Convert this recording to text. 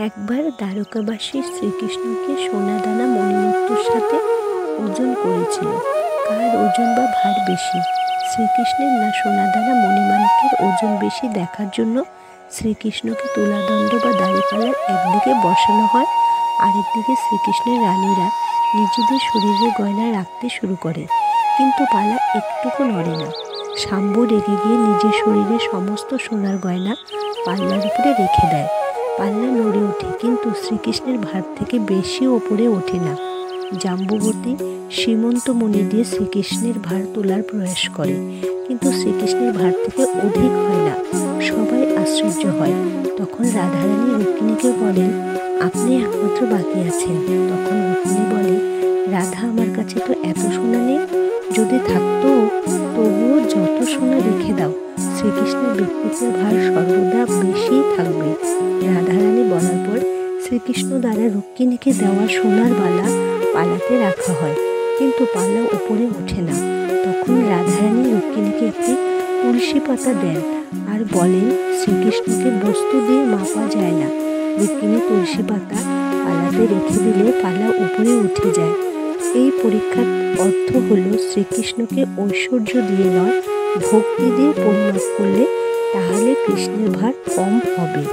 একবার দ্বারকাবাসী শ্রীকৃষ্ণকে সোনাদানা মণিমুক্তোর সাথে ওজন করেছিল। কার ওজন বা ভার বেশি, শ্রীকৃষ্ণের না সোনাদানা মণিমাণিক্যের ওজন বেশি দেখার জন্য শ্রীকৃষ্ণকে তুলাদণ্ড বা দাঁড়িপাল্লার একদিকে বসানো হয়, আরেকদিকে শ্রীকৃষ্ণের রানীরা নিজেদের শরীরে গয়না রাখতে শুরু করে, কিন্তু পালা একটুকু নড়ে না। শাম্বু রেগে গিয়ে নিজের শরীরে সমস্ত সোনার গয়না পাল্লার উপরে রেখে দেয়। পাল্লা নড়ে ওঠে, কিন্তু শ্রীকৃষ্ণের ভার থেকে বেশি ওপরে ওঠে না। জাম্বুবতী সীমন্তমণি দিয়ে শ্রীকৃষ্ণের ভার তোলার প্রয়াস করে, কিন্তু শ্রীকৃষ্ণের ভার থেকে অধিক হয় না। সবাই আশ্চর্য হয়। তখন রাধারানী রুক্মিণীকে বলেন, আপনি একমাত্র বাকি আছেন। তখন রুক্মিণী বলে, রাধা, আমার কাছে তো এত সোনা নেই, যদি থাকতো তবুও যত সোনা রেখে দাও, শ্রীকৃষ্ণের ব্যক্তিত্বের ভার সর্বদা বেশিই থাকবে। রাধারানী বলার পর শ্রীকৃষ্ণ দ্বারা রুক্মিণীকে দেওয়া সোনার বালা পালাতে রাখা হয়, কিন্তু পালা উপরে ওঠে না। তখন রাধারানী রুক্মিণীকে একটি তুলসী পাতা দেন আর বলেন, শ্রীকৃষ্ণকে বস্তু দিয়ে মাপা যায় না। রুক্মিণী তুলসী পাতা পালাতে রেখে দিলে পালা উপরে উঠে যায়। এই পরীক্ষার অর্থ হলো, শ্রীকৃষ্ণকে ঐশ্বর্য দিয়ে নয়, ভক্তি দিয়ে পরিমাপ করলে তাহলে কৃষ্ণের ভার কম হবে।